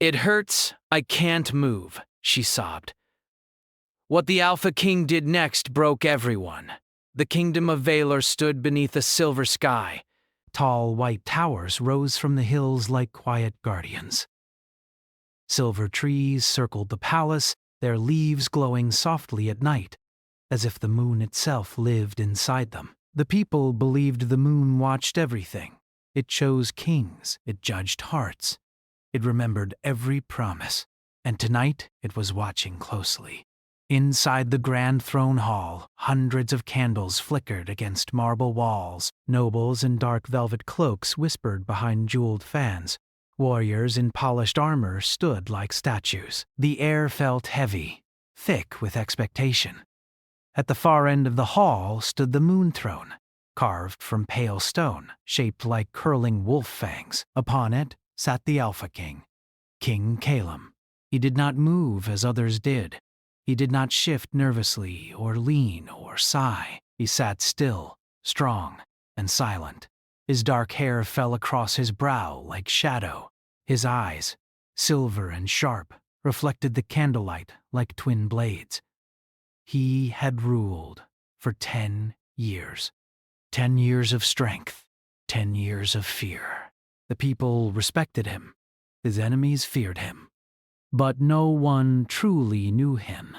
It hurts, I can't move, she sobbed. What the Alpha King did next broke everyone. The kingdom of Veor stood beneath a silver sky. Tall white towers rose from the hills like quiet guardians. Silver trees circled the palace, their leaves glowing softly at night, as if the moon itself lived inside them. The people believed the moon watched everything. It chose kings, it judged hearts. It remembered every promise, and tonight it was watching closely. Inside the grand throne hall, hundreds of candles flickered against marble walls. Nobles in dark velvet cloaks whispered behind jeweled fans. Warriors in polished armor stood like statues. The air felt heavy, thick with expectation. At the far end of the hall stood the moon throne, carved from pale stone, shaped like curling wolf fangs. Upon it sat the Alpha King, King Calum. He did not move as others did. He did not shift nervously or lean or sigh. He sat still, strong, and silent. His dark hair fell across his brow like shadow. His eyes, silver and sharp, reflected the candlelight like twin blades. He had ruled for 10 years. 10 years of strength, 10 years of fear. The people respected him. His enemies feared him. But no one truly knew him.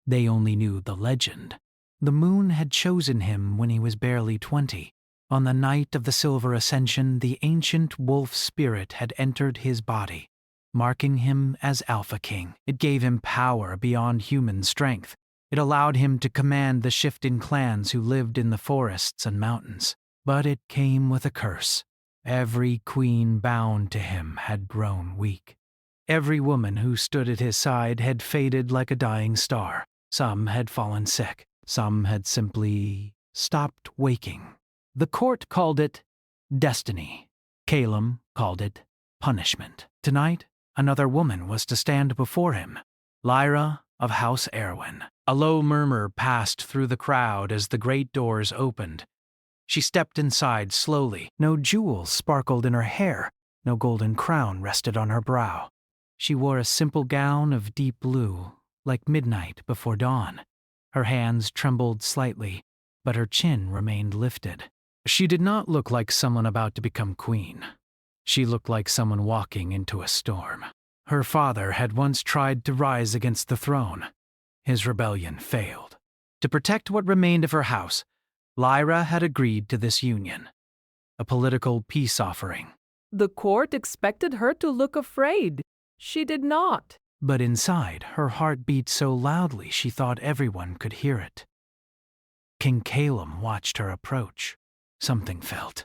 They only knew the legend. The moon had chosen him when he was barely 20. On the night of the Silver Ascension, the ancient wolf spirit had entered his body, marking him as Alpha King. It gave him power beyond human strength. It allowed him to command the shifting clans who lived in the forests and mountains. But it came with a curse. Every queen bound to him had grown weak. Every woman who stood at his side had faded like a dying star. Some had fallen sick. Some had simply stopped waking. The court called it destiny. Calum called it punishment. Tonight, another woman was to stand before him, Lyra of House Erwin. A low murmur passed through the crowd as the great doors opened. She stepped inside slowly. No jewels sparkled in her hair. No golden crown rested on her brow. She wore a simple gown of deep blue, like midnight before dawn. Her hands trembled slightly, but her chin remained lifted. She did not look like someone about to become queen. She looked like someone walking into a storm. Her father had once tried to rise against the throne. His rebellion failed. To protect what remained of her house, Lyra had agreed to this union, a political peace offering. The court expected her to look afraid. She did not. But inside, her heart beat so loudly she thought everyone could hear it. King Calum watched her approach. Something felt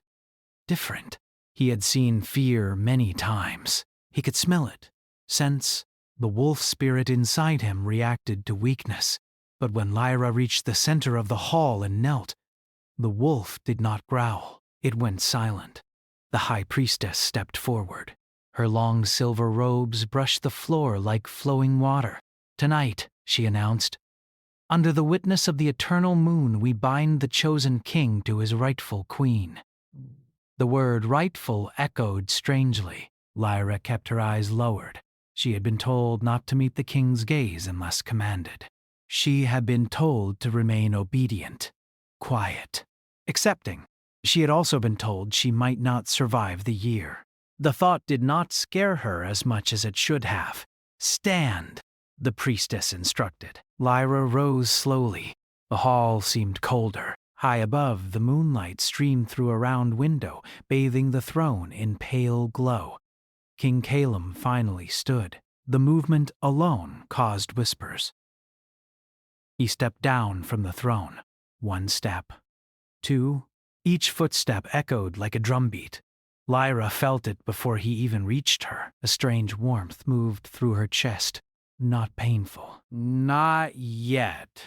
different. He had seen fear many times. He could smell it, sense the wolf spirit inside him reacted to weakness. But when Lyra reached the center of the hall and knelt, the wolf did not growl. It went silent. The high priestess stepped forward. Her long silver robes brushed the floor like flowing water. "Tonight," she announced, "under the witness of the eternal moon, we bind the chosen king to his rightful queen." The word rightful echoed strangely. Lyra kept her eyes lowered. She had been told not to meet the king's gaze unless commanded. She had been told to remain obedient, quiet, accepting. She had also been told she might not survive the year. The thought did not scare her as much as it should have. "Stand," the priestess instructed. Lyra rose slowly. The hall seemed colder. High above, the moonlight streamed through a round window, bathing the throne in pale glow. King Calum finally stood. The movement alone caused whispers. He stepped down from the throne. 1 step. 2. Each footstep echoed like a drumbeat. Lyra felt it before he even reached her. A strange warmth moved through her chest. Not painful. Not yet.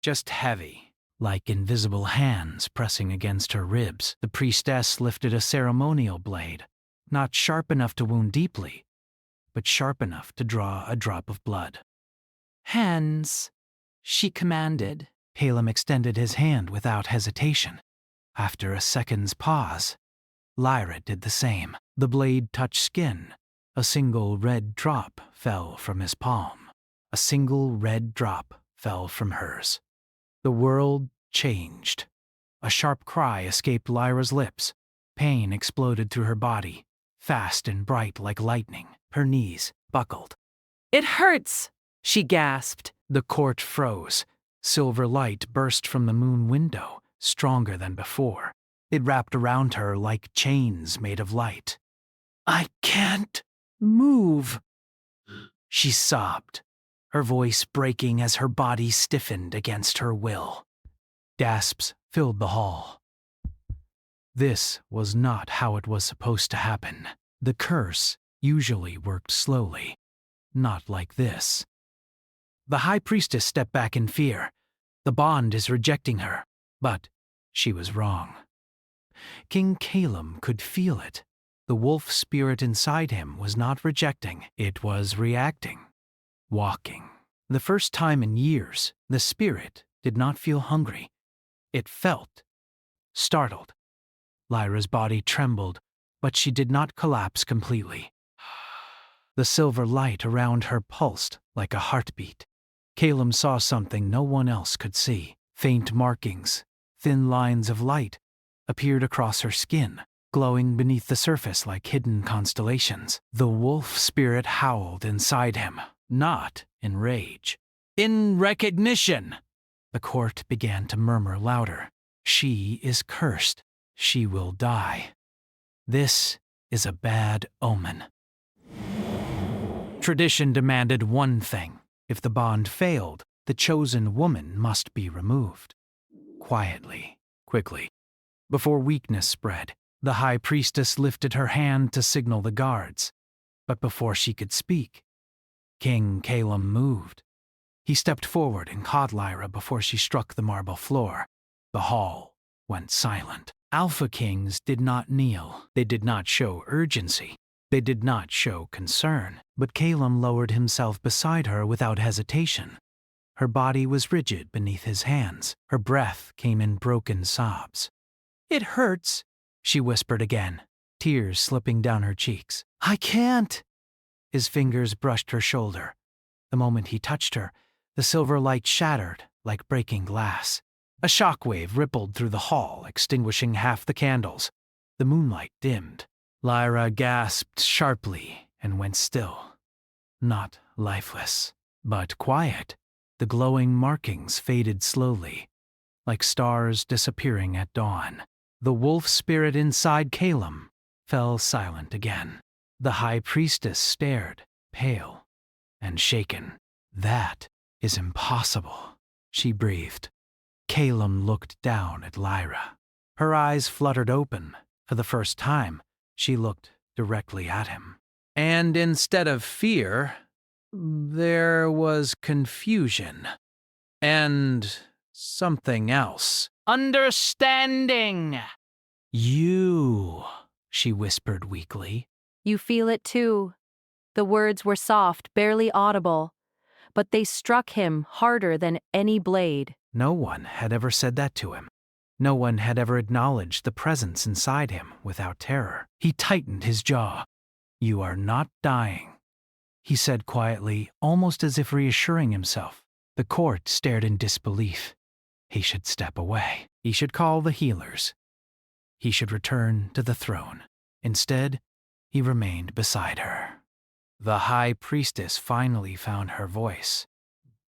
Just heavy. Like invisible hands pressing against her ribs. The priestess lifted a ceremonial blade. Not sharp enough to wound deeply, but sharp enough to draw a drop of blood. "Hands," she commanded. Calum extended his hand without hesitation. After a second's pause, Lyra did the same. The blade touched skin, A single red drop fell from his palm. A single red drop fell from hers. The world changed. A sharp cry escaped Lyra's lips. Pain exploded through her body, fast and bright like lightning. Her knees buckled. It hurts, she gasped. The court froze. Silver light burst from the moon window, stronger than before. It wrapped around her like chains made of light. "I can't move," she sobbed, her voice breaking as her body stiffened against her will. Gasps filled the hall. This was not how it was supposed to happen. The curse usually worked slowly, not like this. The High Priestess stepped back in fear. The bond is rejecting her, but she was wrong. King Calum could feel it. The wolf spirit inside him was not rejecting, it was reacting, walking. The first time in years, the spirit did not feel hungry. It felt startled. Lyra's body trembled, but she did not collapse completely. The silver light around her pulsed like a heartbeat. Calum saw something no one else could see. Faint markings, thin lines of light, appeared across her skin, glowing beneath the surface like hidden constellations. The wolf spirit howled inside him, not in rage. In recognition! The court began to murmur louder. She is cursed. She will die. This is a bad omen. Tradition demanded one thing. If the bond failed, the chosen woman must be removed. Quietly, quickly. Before weakness spread, the High Priestess lifted her hand to signal the guards. But before she could speak, King Calum moved. He stepped forward and caught Lyra before she struck the marble floor. The hall went silent. Alpha Kings did not kneel. They did not show urgency. They did not show concern. But Calum lowered himself beside her without hesitation. Her body was rigid beneath his hands. Her breath came in broken sobs. "It hurts," she whispered again, tears slipping down her cheeks. "I can't." His fingers brushed her shoulder. The moment he touched her, the silver light shattered like breaking glass. A shockwave rippled through the hall, extinguishing half the candles. The moonlight dimmed. Lyra gasped sharply and went still. Not lifeless, but quiet. The glowing markings faded slowly, like stars disappearing at dawn. The wolf spirit inside Calum fell silent again. The High Priestess stared, pale and shaken. "That is impossible," she breathed. Calum looked down at Lyra. Her eyes fluttered open. For the first time, she looked directly at him. And instead of fear, there was confusion. And something else. Understanding! "You," she whispered weakly. You feel it too. The words were soft, barely audible, but they struck him harder than any blade. No one had ever said that to him. No one had ever acknowledged the presence inside him without terror. He tightened his jaw. "You are not dying," he said quietly, almost as if reassuring himself. The court stared in disbelief. He should step away. He should call the healers. He should return to the throne. Instead, he remained beside her. The High Priestess finally found her voice.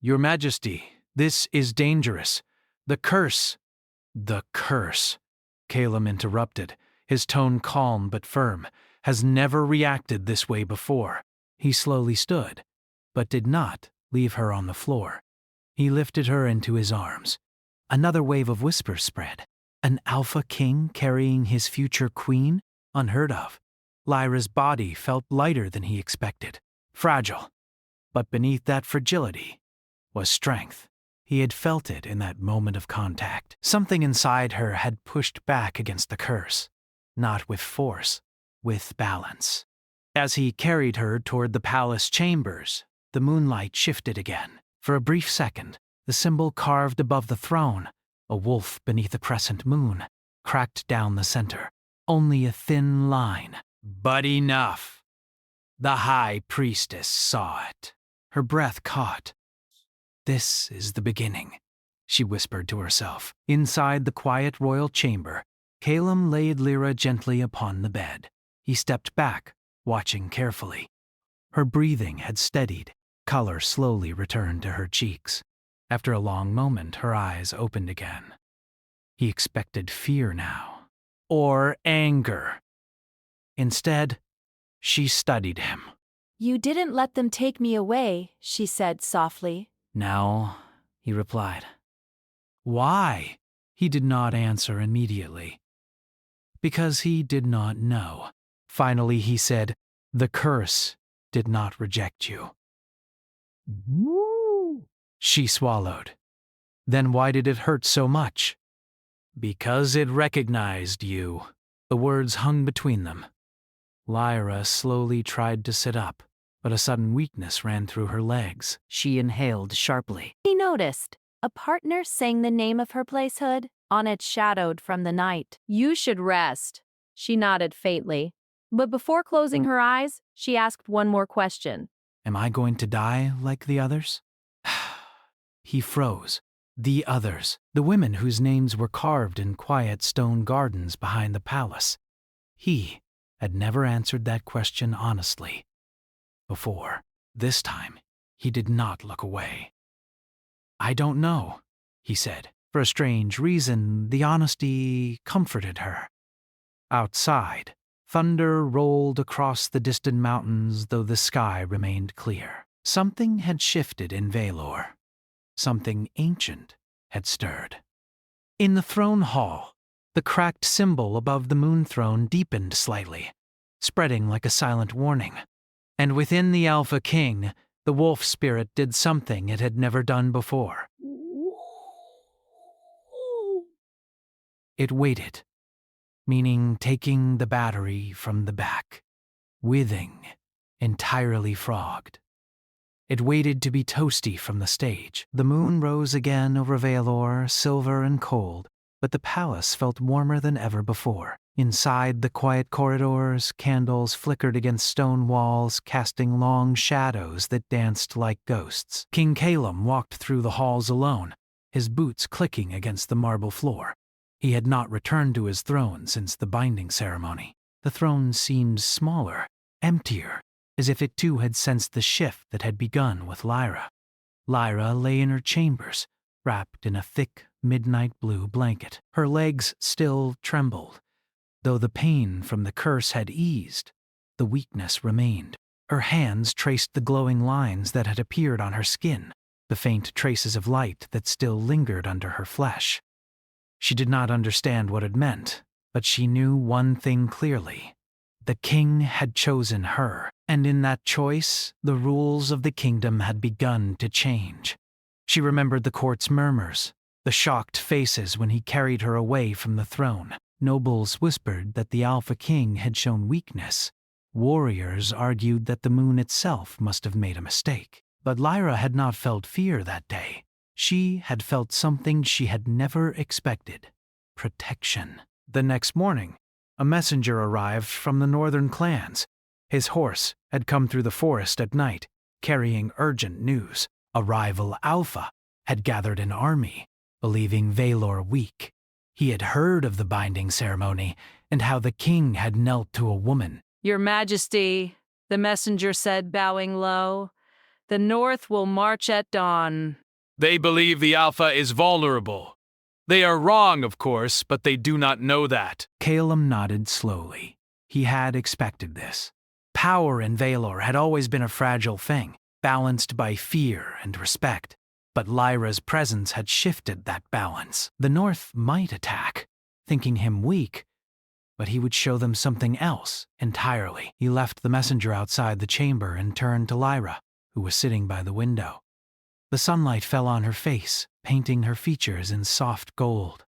"Your Majesty, this is dangerous. The curse." "The curse," Calum interrupted, his tone calm but firm, "has never reacted this way before." He slowly stood, but did not leave her on the floor. He lifted her into his arms. Another wave of whispers spread. An Alpha King carrying his future queen? Unheard of. Lyra's body felt lighter than he expected, fragile. But beneath that fragility was strength. He had felt it in that moment of contact. Something inside her had pushed back against the curse, not with force, with balance. As he carried her toward the palace chambers, the moonlight shifted again. For a brief second, the symbol carved above the throne, a wolf beneath a crescent moon, cracked down the center. Only a thin line. But enough. The high priestess saw it. Her breath caught. This is the beginning, she whispered to herself. Inside the quiet royal chamber, Calum laid Lyra gently upon the bed. He stepped back, watching carefully. Her breathing had steadied. Color slowly returned to her cheeks. After a long moment, her eyes opened again. He expected fear now, or anger. Instead, she studied him. You didn't let them take me away, she said softly. No, he replied. Why? He did not answer immediately. Because he did not know. Finally, he said, the curse did not reject you. She swallowed. Then why did it hurt so much? Because it recognized you. The words hung between them. Lyra slowly tried to sit up, but a sudden weakness ran through her legs. She inhaled sharply. He noticed. A partner sang the name of her placehood on it shadowed from the night. You should rest. She nodded faintly. But before closing her eyes, she asked one more question. Am I going to die like the others? He froze. The others, the women whose names were carved in quiet stone gardens behind the palace. He had never answered that question honestly before. This time, he did not look away. I don't know, he said. For a strange reason, the honesty comforted her. Outside, thunder rolled across the distant mountains, though the sky remained clear. Something had shifted in Veor. Something ancient had stirred. In the throne hall, the cracked symbol above the moon throne deepened slightly, spreading like a silent warning. And within the Alpha King, the wolf spirit did something it had never done before. It waited, meaning taking the battery from the back, withing, entirely frogged. It waited to be toasty from the stage. The moon rose again over Veor, silver and cold, but the palace felt warmer than ever before. Inside the quiet corridors, candles flickered against stone walls, casting long shadows that danced like ghosts. King Calum walked through the halls alone, his boots clicking against the marble floor. He had not returned to his throne since the binding ceremony. The throne seemed smaller, emptier, as if it too had sensed the shift that had begun with Lyra. Lyra lay in her chambers, wrapped in a thick, midnight blue blanket. Her legs still trembled. Though the pain from the curse had eased, the weakness remained. Her hands traced the glowing lines that had appeared on her skin, the faint traces of light that still lingered under her flesh. She did not understand what it meant, but she knew one thing clearly. The king had chosen her, and in that choice, the rules of the kingdom had begun to change. She remembered the court's murmurs, the shocked faces when he carried her away from the throne. Nobles whispered that the Alpha King had shown weakness. Warriors argued that the moon itself must have made a mistake. But Lyra had not felt fear that day. She had felt something she had never expected: protection. The next morning, a messenger arrived from the northern clans. His horse had come through the forest at night, carrying urgent news. A rival Alpha had gathered an army, believing Veor weak. He had heard of the binding ceremony and how the king had knelt to a woman. Your Majesty, the messenger said, bowing low, the North will march at dawn. They believe the Alpha is vulnerable. They are wrong, of course, but they do not know that. Calum nodded slowly. He had expected this. Power in Veor had always been a fragile thing, balanced by fear and respect. But Lyra's presence had shifted that balance. The North might attack, thinking him weak, but he would show them something else entirely. He left the messenger outside the chamber and turned to Lyra, who was sitting by the window. The sunlight fell on her face, painting her features in soft gold.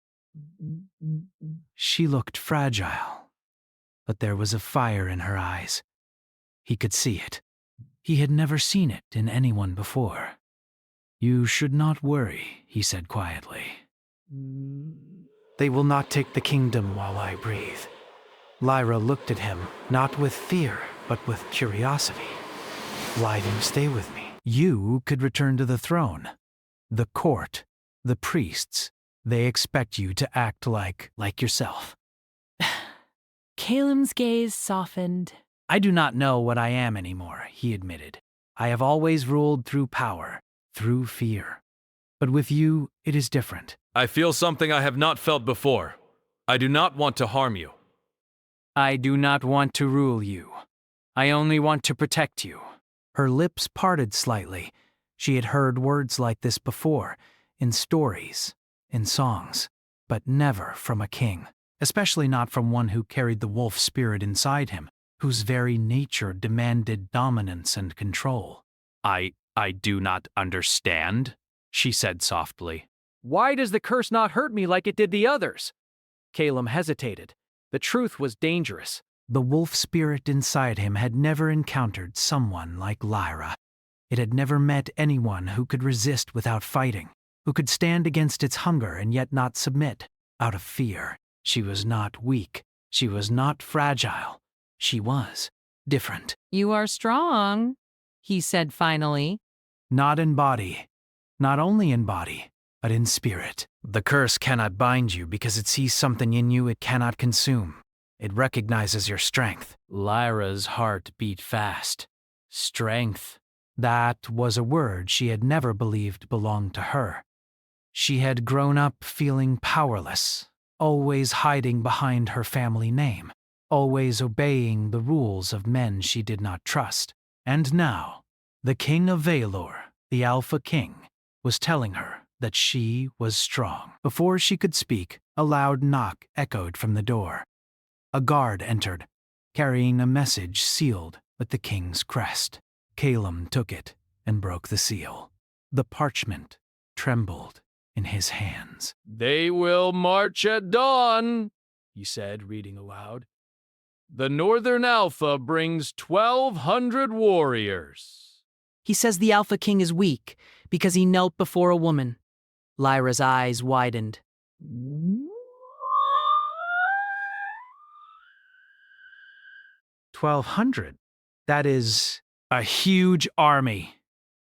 She looked fragile, but there was a fire in her eyes. He could see it. He had never seen it in anyone before. You should not worry, he said quietly. They will not take the kingdom while I breathe. Lyra looked at him, not with fear, but with curiosity. Why do you stay with me? You could return to the throne. The court, the priests, they expect you to act like yourself. Calem's gaze softened. I do not know what I am anymore, he admitted. I have always ruled through power, through fear. But with you, it is different. I feel something I have not felt before. I do not want to harm you. I do not want to rule you. I only want to protect you. Her lips parted slightly. She had heard words like this before, in stories, in songs, but never from a king, especially not from one who carried the wolf spirit inside him, whose very nature demanded dominance and control. I do not understand, she said softly. Why does the curse not hurt me like it did the others? Calem hesitated. The truth was dangerous. The wolf spirit inside him had never encountered someone like Lyra. It had never met anyone who could resist without fighting, who could stand against its hunger and yet not submit, out of fear. She was not weak. She was not fragile. She was different. You are strong, he said finally. Not in body. Not only in body, but in spirit. The curse cannot bind you because it sees something in you it cannot consume. It recognizes your strength. Lyra's heart beat fast. Strength. That was a word she had never believed belonged to her. She had grown up feeling powerless, always hiding behind her family name, always obeying the rules of men she did not trust. And now, the king of Veor, the Alpha King, was telling her that she was strong. Before she could speak, a loud knock echoed from the door. A guard entered, carrying a message sealed with the king's crest. Calem took it and broke the seal. The parchment trembled in his hands. They will march at dawn, he said, reading aloud. The Northern Alpha brings 1,200 warriors. He says the Alpha King is weak because he knelt before a woman. Lyra's eyes widened. 1,200? That is a huge army.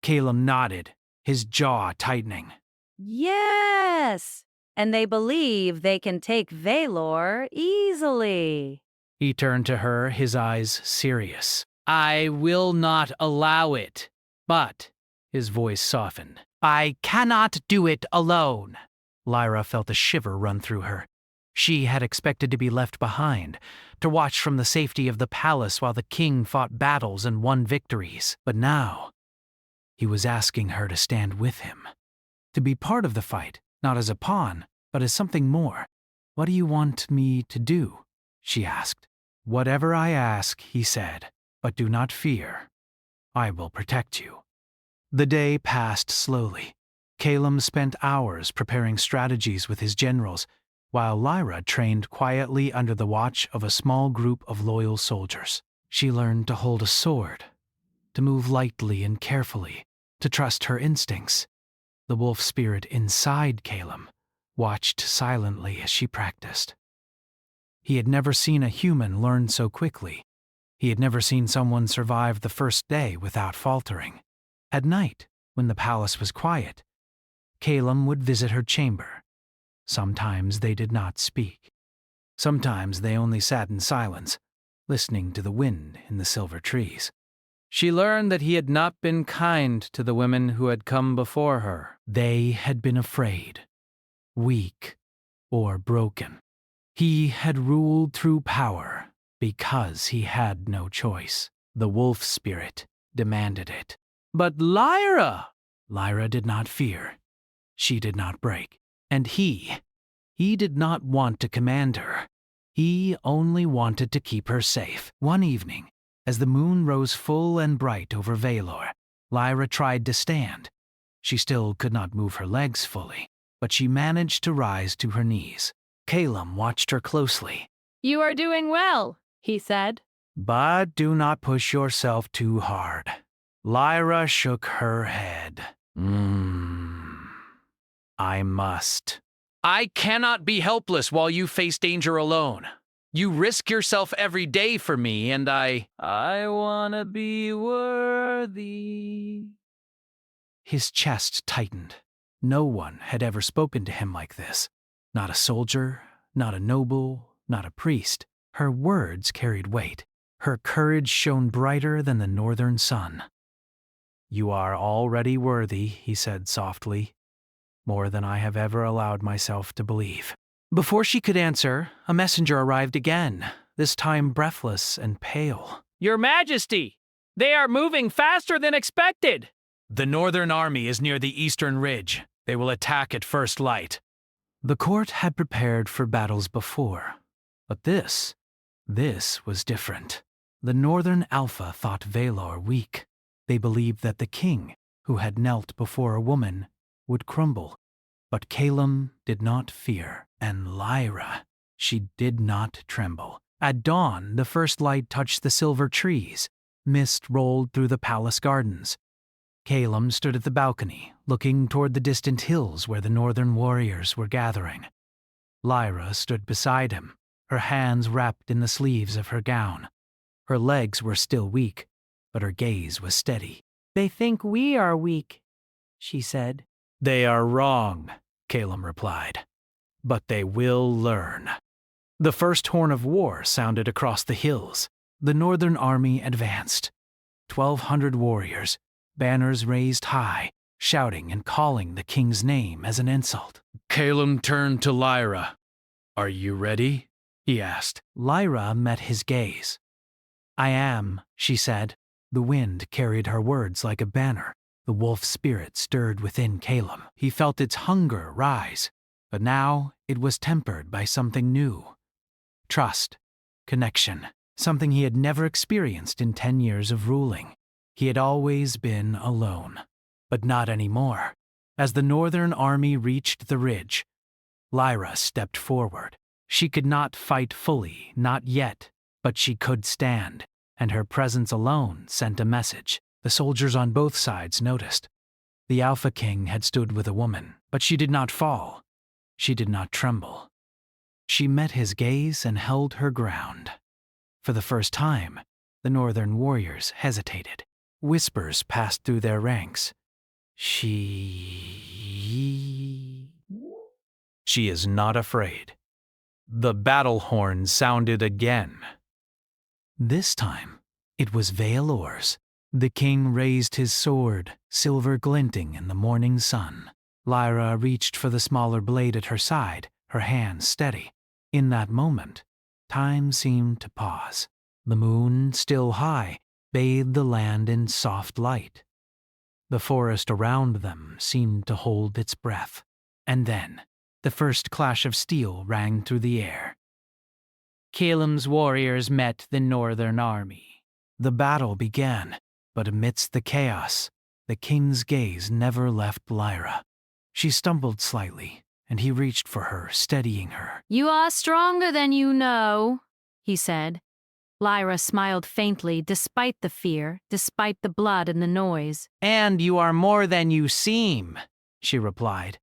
Calem nodded, his jaw tightening. Yes, and they believe they can take Veor easily. He turned to her, his eyes serious. I will not allow it, but, his voice softened, I cannot do it alone. Lyra felt a shiver run through her. She had expected to be left behind, to watch from the safety of the palace while the king fought battles and won victories. But now, he was asking her to stand with him, to be part of the fight, not as a pawn, but as something more. What do you want me to do? She asked. Whatever I ask, he said, but do not fear. I will protect you. The day passed slowly. Calem spent hours preparing strategies with his generals, while Lyra trained quietly under the watch of a small group of loyal soldiers. She learned to hold a sword, to move lightly and carefully, to trust her instincts. The wolf spirit inside Calem watched silently as she practiced. He had never seen a human learn so quickly. He had never seen someone survive the first day without faltering. At night, when the palace was quiet, Calem would visit her chamber. Sometimes they did not speak. Sometimes they only sat in silence, listening to the wind in the silver trees. She learned that he had not been kind to the women who had come before her. They had been afraid, weak, or broken. He had ruled through power because he had no choice. The wolf spirit demanded it. But Lyra did not fear. She did not break. And he did not want to command her. He only wanted to keep her safe. One evening, as the moon rose full and bright over Veor, Lyra tried to stand. She still could not move her legs fully, but she managed to rise to her knees. Calem watched her closely. You are doing well, he said. But do not push yourself too hard. Lyra shook her head. I must. I cannot be helpless while you face danger alone. You risk yourself every day for me, and I wanna be worthy. His chest tightened. No one had ever spoken to him like this. Not a soldier, not a noble, not a priest. Her words carried weight. Her courage shone brighter than the northern sun. You are already worthy, he said softly, more than I have ever allowed myself to believe. Before she could answer, a messenger arrived again, this time breathless and pale. Your Majesty, they are moving faster than expected. The northern army is near the eastern ridge. They will attack at first light. The court had prepared for battles before, but this was different. The northern Alpha thought Veor weak. They believed that the king, who had knelt before a woman, would crumble. But Calum did not fear, and Lyra, she did not tremble. At dawn, the first light touched the silver trees. Mist rolled through the palace gardens. Calum stood at the balcony, looking toward the distant hills where the northern warriors were gathering. Lyra stood beside him, her hands wrapped in the sleeves of her gown. Her legs were still weak, but her gaze was steady. They think we are weak, she said. They are wrong, Calum replied. But they will learn. The first horn of war sounded across the hills. The northern army advanced. 1,200 warriors, banners raised high, shouting and calling the king's name as an insult. Calum turned to Lyra. Are you ready? He asked. Lyra met his gaze. I am, she said. The wind carried her words like a banner. The wolf spirit stirred within Calum. He felt its hunger rise, but now it was tempered by something new. Trust, connection, something he had never experienced in 10 years of ruling. He had always been alone, but not anymore. As the northern army reached the ridge, Lyra stepped forward. She could not fight fully, not yet, but she could stand, and her presence alone sent a message. The soldiers on both sides noticed. The Alpha King had stood with a woman, but she did not fall. She did not tremble. She met his gaze and held her ground. For the first time, the northern warriors hesitated. Whispers passed through their ranks. She is not afraid. The battle horn sounded again. This time, it was Veor's. The king raised his sword, silver glinting in the morning sun. Lyra reached for the smaller blade at her side, her hand steady. In that moment, time seemed to pause. The moon, still high, bathed the land in soft light. The forest around them seemed to hold its breath. And then, the first clash of steel rang through the air. Calum's warriors met the northern army. The battle began, but amidst the chaos, the king's gaze never left Lyra. She stumbled slightly, and he reached for her, steadying her. You are stronger than you know, he said. Lyra smiled faintly, despite the fear, despite the blood and the noise. And you are more than you seem, she replied.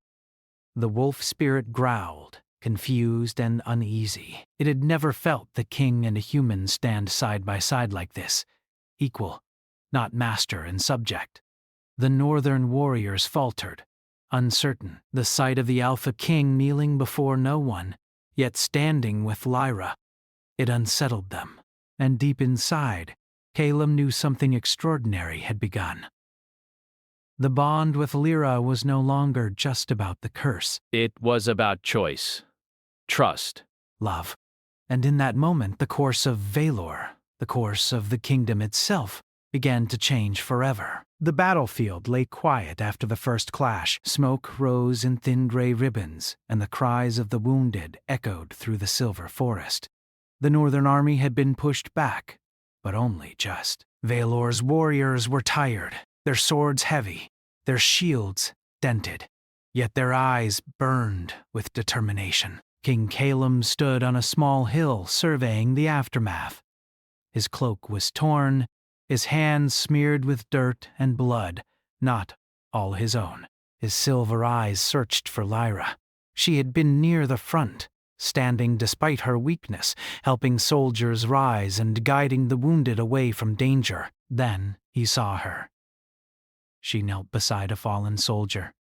The wolf spirit growled, confused and uneasy. It had never felt the king and a human stand side by side like this, equal, not master and subject. The northern warriors faltered, uncertain. The sight of the Alpha King kneeling before no one, yet standing with Lyra, it unsettled them. And deep inside, Calum knew something extraordinary had begun. The bond with Lyra was no longer just about the curse. It was about choice, trust, love. And in that moment, the course of Veor, the course of the kingdom itself, began to change forever. The battlefield lay quiet after the first clash. Smoke rose in thin gray ribbons, and the cries of the wounded echoed through the silver forest. The northern army had been pushed back, but only just. Veor's warriors were tired, their swords heavy, their shields dented, yet their eyes burned with determination. King Calum stood on a small hill surveying the aftermath. His cloak was torn, his hands smeared with dirt and blood, not all his own. His silver eyes searched for Lyra. She had been near the front, standing despite her weakness, helping soldiers rise and guiding the wounded away from danger. Then he saw her. She knelt beside a fallen soldier,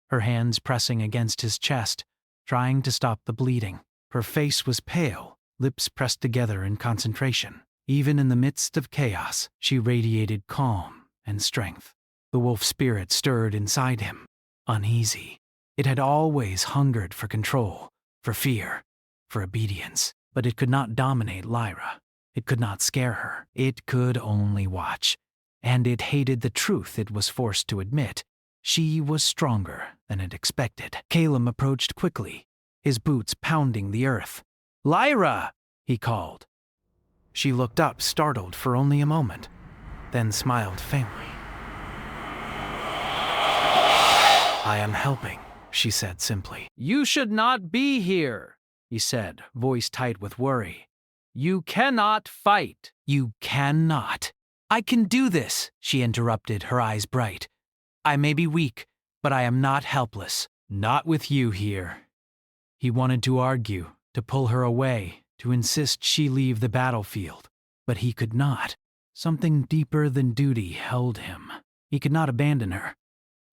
her hands pressing against his chest, trying to stop the bleeding. Her face was pale, lips pressed together in concentration. Even in the midst of chaos, she radiated calm and strength. The wolf spirit stirred inside him, uneasy. It had always hungered for control, for fear, for obedience, but it could not dominate Lyra. It could not scare her. It could only watch. And it hated the truth it was forced to admit. She was stronger than it expected. Calum approached quickly, his boots pounding the earth. "Lyra!" he called. She looked up, startled for only a moment, then smiled faintly. "I am helping," she said simply. "You should not be here," he said, voice tight with worry. "You cannot fight." "You cannot." "I can do this," she interrupted, her eyes bright. "I may be weak, but I am not helpless." "Not with you here." He wanted to argue, to pull her away, to insist she leave the battlefield. But he could not. Something deeper than duty held him. He could not abandon her.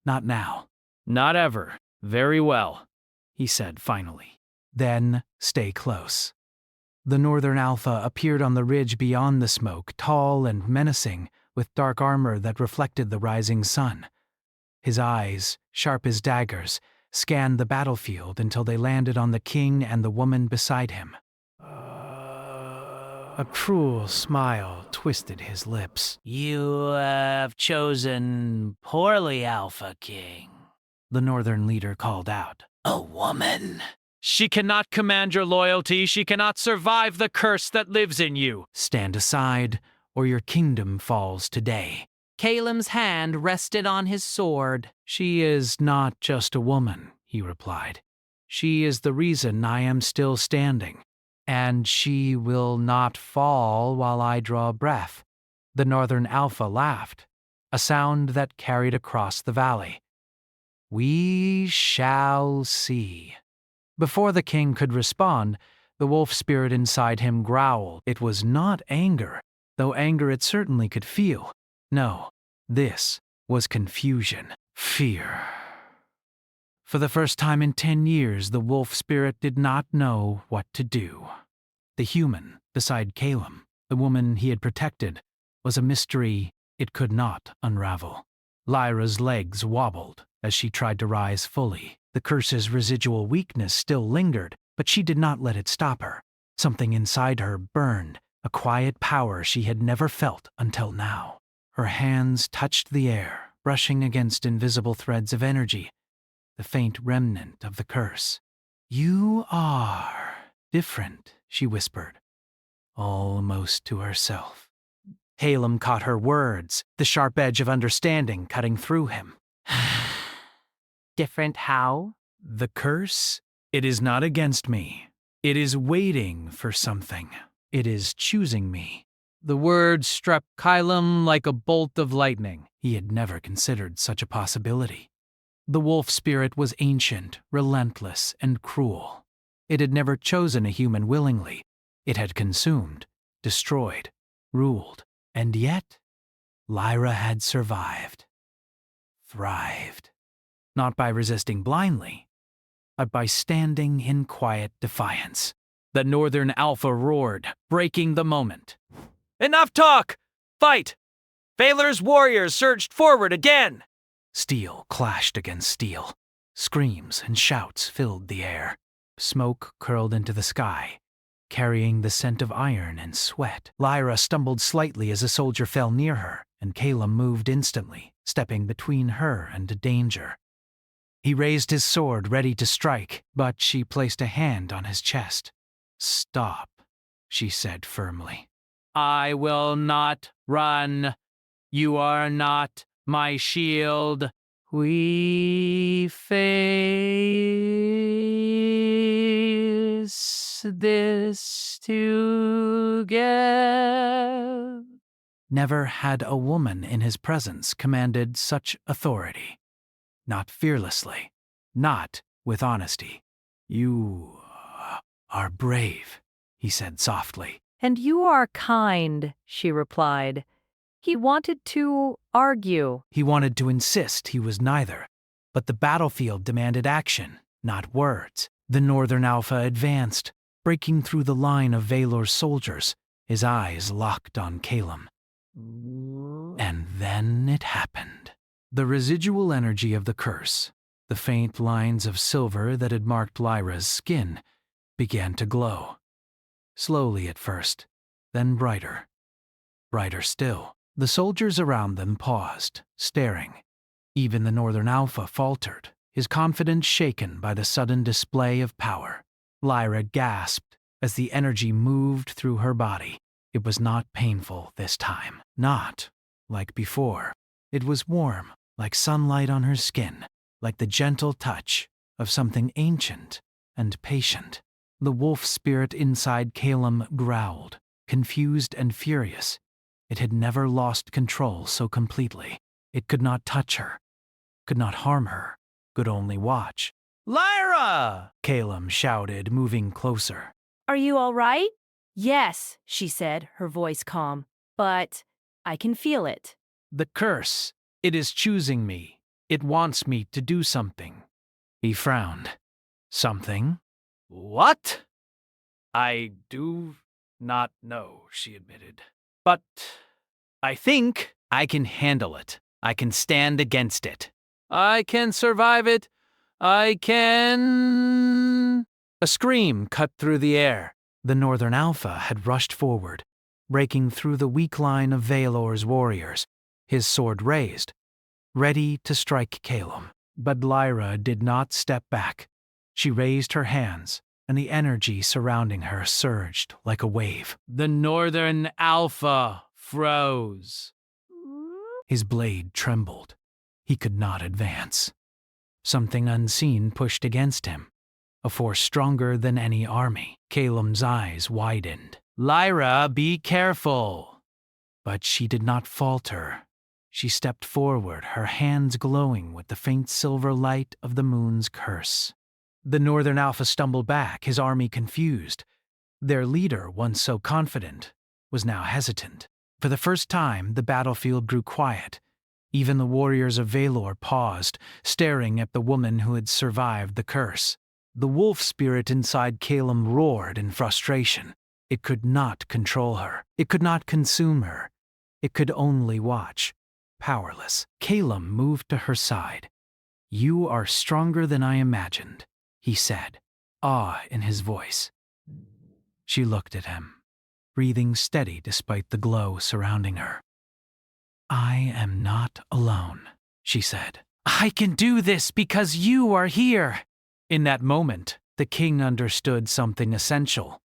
Not now. "Not ever. Very well," he said finally. "Then stay close." The Northern Alpha appeared on the ridge beyond the smoke, tall and menacing, with dark armor that reflected the rising sun. His eyes, sharp as daggers, scanned the battlefield until they landed on the king and the woman beside him. A cruel smile twisted his lips. You have chosen poorly, Alpha King, The Northern leader called out. a woman. "She cannot command your loyalty. She cannot survive the curse that lives in you." "Stand aside, or your kingdom falls today." Calum's hand rested on his sword. "She is not just a woman," he replied. "She is the reason I am still standing. And she will not fall while I draw breath." The Northern Alpha laughed, a sound that carried across the valley. "We shall see." Before the king could respond, the wolf spirit inside him growled. It was not anger, though anger it certainly could feel. No, this was confusion, fear. For the first time in 10 years, the wolf spirit did not know what to do. The human beside Calum, the woman he had protected, was a mystery it could not unravel. Lyra's legs wobbled as she tried to rise fully. The curse's residual weakness still lingered, but she did not let it stop her. Something inside her burned, a quiet power she had never felt until now. Her hands touched the air, brushing against invisible threads of energy, the faint remnant of the curse. "You are different," she whispered, almost to herself. Calum caught her words, the sharp edge of understanding cutting through him. Different how? "The curse? It is not against me. It is waiting for something. It is choosing me." The words struck Calum like a bolt of lightning. He had never considered such a possibility. The wolf spirit was ancient, relentless, and cruel. It had never chosen a human willingly. It had consumed, destroyed, ruled. And yet, Lyra had survived. Thrived. Not by resisting blindly, but by standing in quiet defiance. The Northern Alpha roared, breaking the moment. "Enough talk! Fight!" Veor's warriors surged forward again. Steel clashed against steel. Screams and shouts filled the air. Smoke curled into the sky, carrying the scent of iron and sweat. Lyra stumbled slightly as a soldier fell near her, and Calum moved instantly, stepping between her and danger. He raised his sword, ready to strike, but she placed a hand on his chest. "Stop," she said firmly. "I will not run. You are not my shield." We face this together. Never had a woman in his presence commanded such authority. Not fearlessly, not with honesty. "You are brave," he said softly. "And you are kind," she replied. He wanted to argue. He wanted to insist he was neither, but the battlefield demanded action, not words. The Northern Alpha advanced, breaking through the line of Veor's soldiers, his eyes locked on Calum. And then it happened. The residual energy of the curse, the faint lines of silver that had marked Lyra's skin, began to glow. Slowly at first, then brighter. Brighter still. The soldiers around them paused, staring. Even the Northern Alpha faltered, his confidence shaken by the sudden display of power. Lyra gasped as the energy moved through her body. It was not painful this time. Not like before. It was warm, like sunlight on her skin, like the gentle touch of something ancient and patient. The wolf spirit inside Calum growled, confused and furious. It had never lost control so completely. It could not touch her, could not harm her, could only watch. "Lyra!" Calum shouted, moving closer. "Are you all right?" "Yes," she said, her voice calm. "But I can feel it." "The curse, it is choosing me. It wants me to do something." He frowned. "Something? What?" "I do not know," she admitted. "But I think I can handle it. I can stand against it. I can survive it. I can..." A scream cut through the air. The Northern Alpha had rushed forward, breaking through the weak line of Veor's warriors, his sword raised, ready to strike Calum. But Lyra did not step back. She raised her hands, and the energy surrounding her surged like a wave. The Northern Alpha froze. His blade trembled. He could not advance. Something unseen pushed against him, a force stronger than any army. Calum's eyes widened. "Lyra, be careful!" But she did not falter. She stepped forward, her hands glowing with the faint silver light of the moon's curse. The Northern Alpha stumbled back, his army confused. Their leader, once so confident, was now hesitant. For the first time, the battlefield grew quiet. Even the warriors of Veor paused, staring at the woman who had survived the curse. The wolf spirit inside Calum roared in frustration. It could not control her. It could not consume her. It could only watch, powerless. Calum moved to her side. "You are stronger than I imagined," he said, awe in his voice. She looked at him, breathing steady despite the glow surrounding her. "I am not alone," she said. "I can do this because you are here." In that moment, the king understood something essential.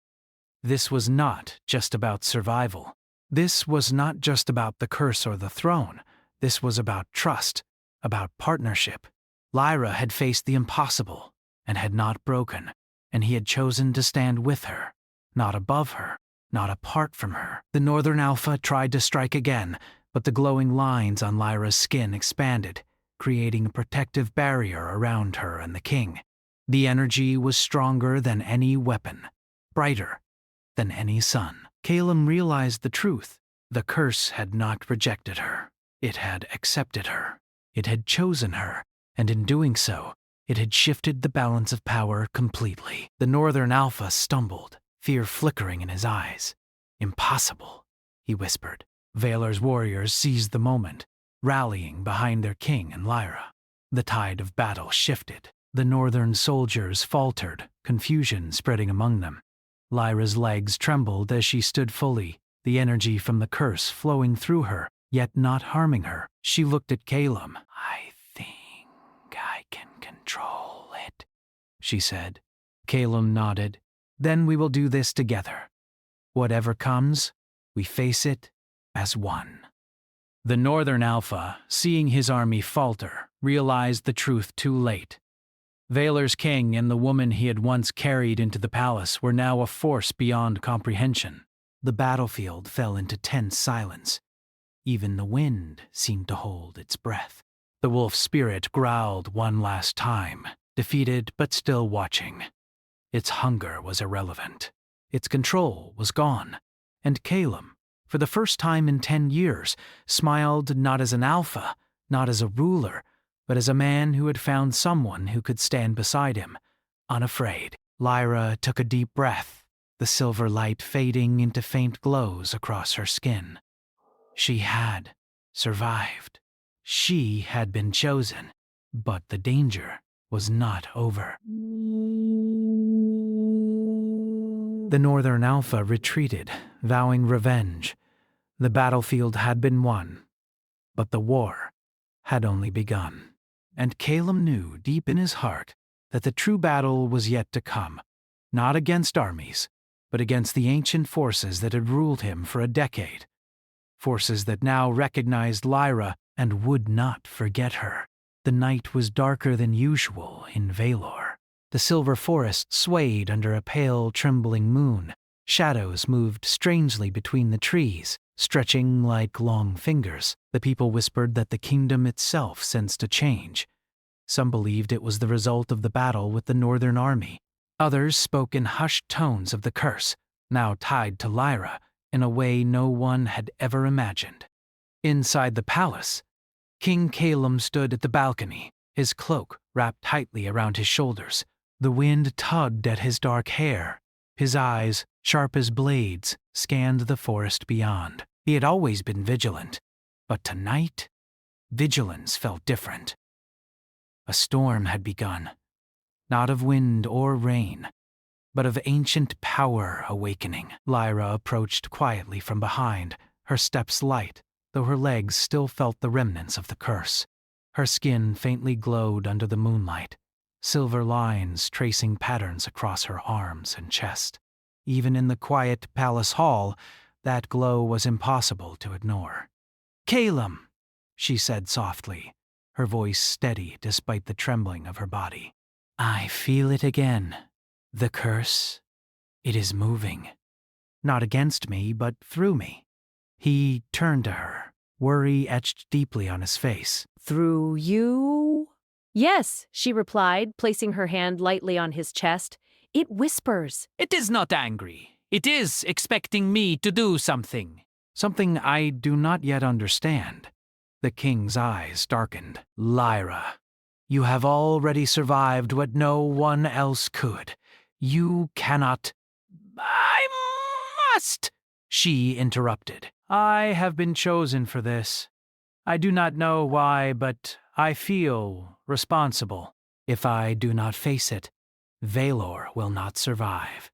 This was not just about survival. This was not just about the curse or the throne. This was about trust, about partnership. Lyra had faced the impossible and had not broken, and he had chosen to stand with her, not above her, not apart from her. The Northern Alpha tried to strike again, but the glowing lines on Lyra's skin expanded, creating a protective barrier around her and the king. The energy was stronger than any weapon, brighter than any sun. Calum realized the truth. The curse had not rejected her. It had accepted her. It had chosen her, and in doing so, it had shifted the balance of power completely. The Northern Alpha stumbled, fear flickering in his eyes. "Impossible," he whispered. Veor's warriors seized the moment, rallying behind their king and Lyra. The tide of battle shifted. The northern soldiers faltered, confusion spreading among them. Lyra's legs trembled as she stood fully, the energy from the curse flowing through her, yet not harming her. She looked at Calum. "I think I can control it," she said. Calum nodded. "Then we will do this together. Whatever comes, we face it as one." The Northern Alpha, seeing his army falter, realized the truth too late. Veor's king and the woman he had once carried into the palace were now a force beyond comprehension. The battlefield fell into tense silence. Even the wind seemed to hold its breath. The wolf spirit growled one last time, defeated but still watching. Its hunger was irrelevant. Its control was gone. And Calum, for the first time in 10 years, smiled not as an alpha, not as a ruler, but as a man who had found someone who could stand beside him, unafraid. Lyra took a deep breath, the silver light fading into faint glows across her skin. She had survived. She had been chosen, but the danger was not over. The Northern Alpha retreated, vowing revenge. The battlefield had been won, but the war had only begun. And Calum knew deep in his heart that the true battle was yet to come, not against armies, but against the ancient forces that had ruled him for a decade. Forces that now recognized Lyra and would not forget her. The night was darker than usual in Veor. The silver forest swayed under a pale, trembling moon. Shadows moved strangely between the trees, stretching like long fingers. The people whispered that the kingdom itself sensed a change. Some believed it was the result of the battle with the Northern Army. Others spoke in hushed tones of the curse, now tied to Lyra, in a way no one had ever imagined. Inside the palace, King Calum stood at the balcony, his cloak wrapped tightly around his shoulders. The wind tugged at his dark hair. His eyes, sharp as blades, scanned the forest beyond. He had always been vigilant, but tonight, vigilance felt different. A storm had begun, not of wind or rain, but of ancient power awakening. Lyra approached quietly from behind, her steps light, though her legs still felt the remnants of the curse. Her skin faintly glowed under the moonlight, silver lines tracing patterns across her arms and chest. Even in the quiet palace hall, that glow was impossible to ignore. "Calum," she said softly, her voice steady despite the trembling of her body. "I feel it again. The curse. It is moving. Not against me, but through me." He turned to her, worry etched deeply on his face. Through you? Yes, she replied, placing her hand lightly on his chest. It whispers. "It is not angry. It is expecting me to do something. Something I do not yet understand." The king's eyes darkened. "Lyra, you have already survived what no one else could. You cannot—" "I must," she interrupted. "I have been chosen for this. I do not know why, but I feel responsible. If I do not face it, Veor will not survive."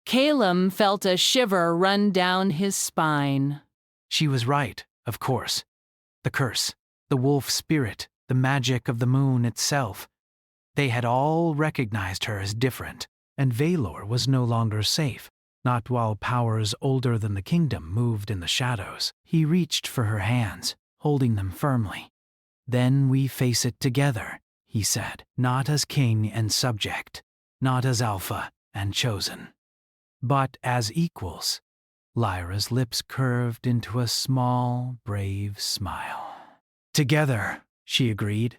Calum felt a shiver run down his spine. She was right, of course. The curse, the wolf spirit, the magic of the moon itself. They had all recognized her as different, and Veor was no longer safe, not while powers older than the kingdom moved in the shadows. He reached for her hands, holding them firmly. "Then we face it together," he said, "not as king and subject, not as alpha and chosen, but as equals." Lyra's lips curved into a small, brave smile. "Together," she agreed.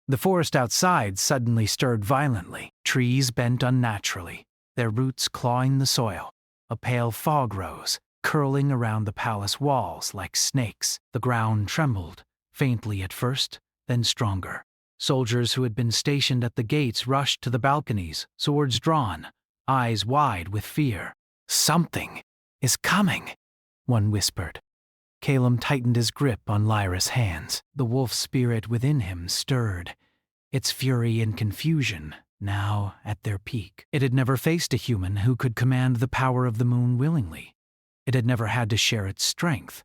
The forest outside suddenly stirred violently. Trees bent unnaturally, their roots clawing the soil. A pale fog rose, curling around the palace walls like snakes. The ground trembled, faintly at first, then stronger. Soldiers who had been stationed at the gates rushed to the balconies, swords drawn, eyes wide with fear. "Something is coming," one whispered. Calum tightened his grip on Lyra's hands. The wolf spirit within him stirred, its fury and confusion now at their peak. It had never faced a human who could command the power of the moon willingly. It had never had to share its strength.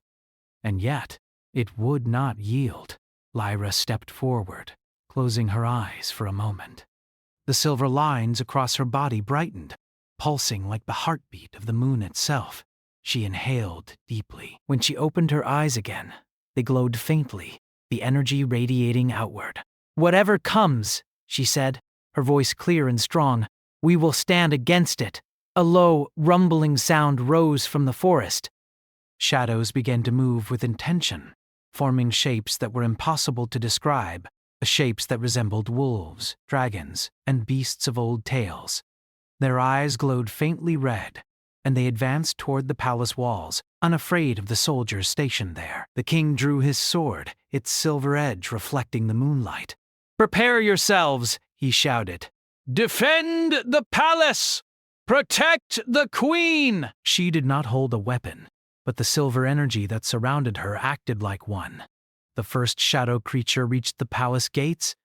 And yet, it would not yield. Lyra stepped forward, closing her eyes for a moment. The silver lines across her body brightened, pulsing like the heartbeat of the moon itself. She inhaled deeply. When she opened her eyes again, they glowed faintly, the energy radiating outward. "Whatever comes," she said, her voice clear and strong, "we will stand against it." A low, rumbling sound rose from the forest. Shadows began to move with intention, forming shapes that were impossible to describe, shapes that resembled wolves, dragons, and beasts of old tales. Their eyes glowed faintly red, and they advanced toward the palace walls, unafraid of the soldiers stationed there. The king drew his sword, its silver edge reflecting the moonlight. "Prepare yourselves," he shouted. Defend the palace! Protect the queen! She did not hold a weapon, but the silver energy that surrounded her acted like one. The first shadow creature reached the palace gates,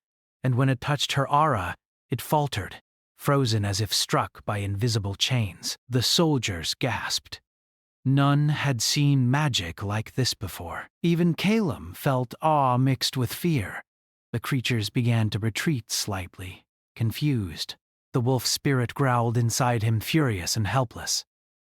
and when it touched her aura, it faltered, frozen as if struck by invisible chains. The soldiers gasped. None had seen magic like this before. Even Calum felt awe mixed with fear. The creatures began to retreat slightly, confused. The wolf spirit growled inside him, furious and helpless.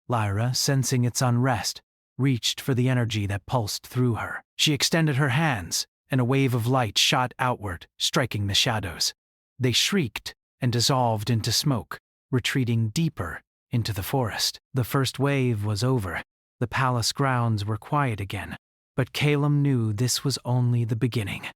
Lyra, sensing its unrest, reached for the energy that pulsed through her. She extended her hands, and a wave of light shot outward, striking the shadows. They shrieked and dissolved into smoke, retreating deeper into the forest. The first wave was over. The palace grounds were quiet again, but Calum knew this was only the beginning.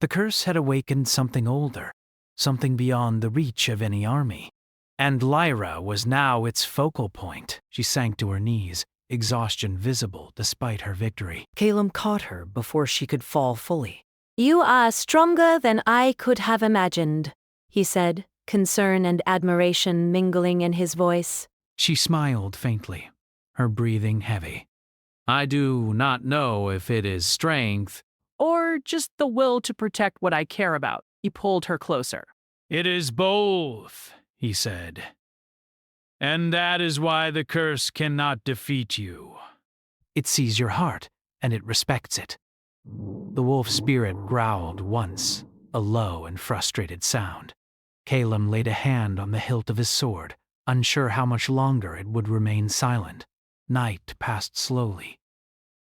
The curse had awakened something older, something beyond the reach of any army. And Lyra was now its focal point. She sank to her knees, exhaustion visible despite her victory. Calum caught her before she could fall fully. You are stronger than I could have imagined, he said, concern and admiration mingling in his voice. She smiled faintly, her breathing heavy. I do not know if it is strength. Or just the will to protect what I care about. He pulled her closer. It is both, he said. And that is why the curse cannot defeat you. It sees your heart, and it respects it. The wolf spirit growled once, a low and frustrated sound. Calum laid a hand on the hilt of his sword, unsure how much longer it would remain silent. Night passed slowly.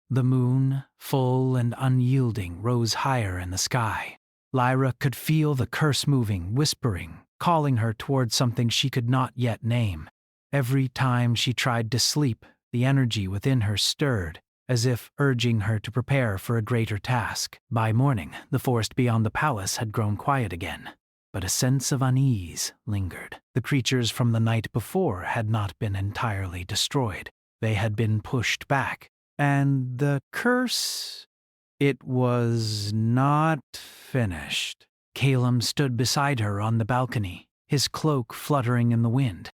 The moon, full and unyielding, rose higher in the sky. Lyra could feel the curse moving, whispering, calling her toward something she could not yet name. Every time she tried to sleep, the energy within her stirred, as if urging her to prepare for a greater task. By morning, the forest beyond the palace had grown quiet again, but a sense of unease lingered. The creatures from the night before had not been entirely destroyed. They had been pushed back. And the curse, it was not finished. Calum stood beside her on the balcony, his cloak fluttering in the wind.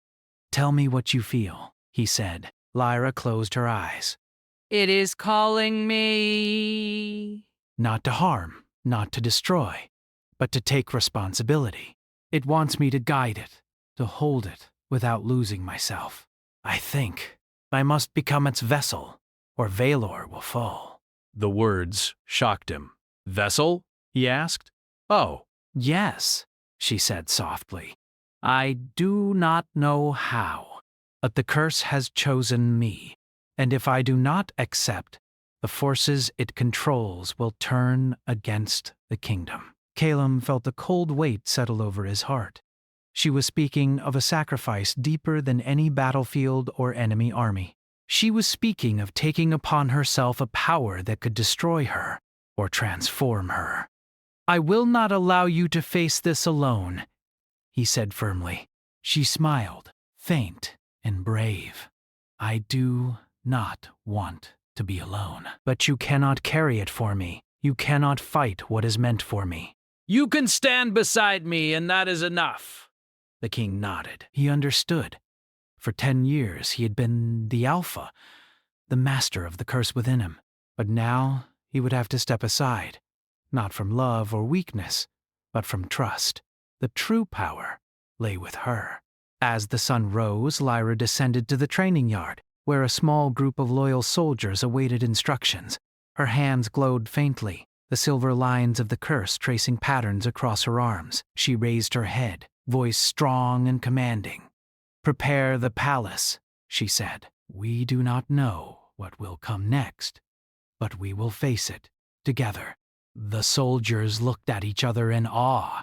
"Tell me what you feel," he said. Lyra closed her eyes. It is calling me. Not to harm, not to destroy, but to take responsibility. It wants me to guide it, to hold it without losing myself. I think I must become its vessel, or Veor will fall. The words shocked him. Vessel? He asked. Oh. Yes, she said softly. I do not know how, but the curse has chosen me, and if I do not accept, the forces it controls will turn against the kingdom. Calum felt a cold weight settle over his heart. She was speaking of a sacrifice deeper than any battlefield or enemy army. She was speaking of taking upon herself a power that could destroy her or transform her. I will not allow you to face this alone, he said firmly. She smiled, faint and brave. I do not want to be alone. But you cannot carry it for me. You cannot fight what is meant for me. You can stand beside me, and that is enough. The king nodded. He understood. For 10 years he had been the alpha, the master of the curse within him. But now he would have to step aside, not from love or weakness, but from trust. The true power lay with her. As the sun rose, Lyra descended to the training yard, where a small group of loyal soldiers awaited instructions. Her hands glowed faintly, the silver lines of the curse tracing patterns across her arms. She raised her head, voice strong and commanding. Prepare the palace, she said. We do not know what will come next, but we will face it together. The soldiers looked at each other in awe.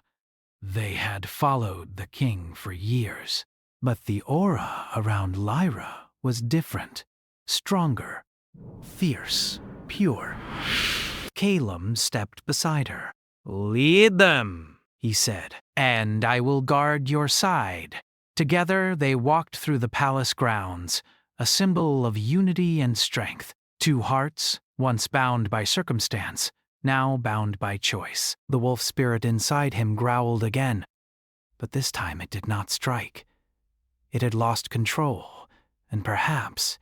They had followed the king for years, but the aura around Lyra was different, stronger, fierce, pure. Calum stepped beside her. Lead them, he said, and I will guard your side. Together, they walked through the palace grounds, a symbol of unity and strength. Two hearts, once bound by circumstance, now bound by choice. The wolf spirit inside him growled again, but this time it did not strike. It had lost control, and perhaps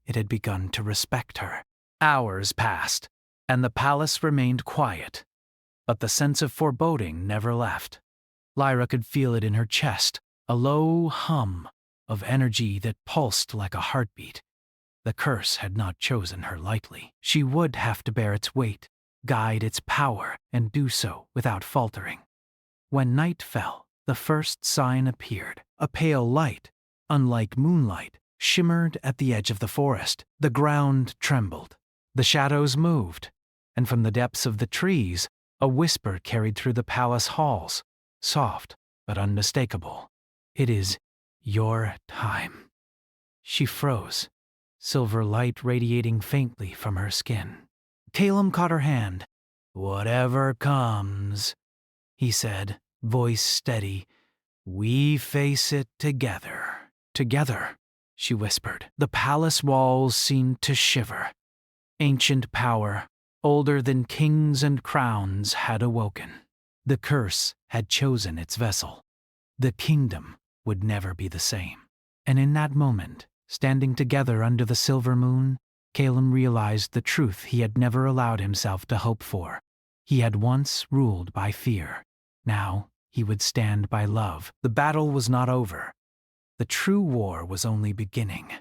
it had begun to respect her. Hours passed, and the palace remained quiet, but the sense of foreboding never left. Lyra could feel it in her chest, a low hum of energy that pulsed like a heartbeat. The curse had not chosen her lightly. She would have to bear its weight, guide its power, and do so without faltering. When night fell, the first sign appeared. A pale light, unlike moonlight, shimmered at the edge of the forest. The ground trembled. The shadows moved, and from the depths of the trees, a whisper carried through the palace halls, soft but unmistakable. "It is your time." She froze, silver light radiating faintly from her skin. Calum caught her hand. "Whatever comes," he said, voice steady, "we face it together." "Together," she whispered. The palace walls seemed to shiver. Ancient power, older than kings and crowns, had awoken. The curse had chosen its vessel. The kingdom would never be the same. And in that moment, standing together under the silver moon, Calum realized the truth he had never allowed himself to hope for. He had once ruled by fear. Now he would stand by love. The battle was not over. The true war was only beginning.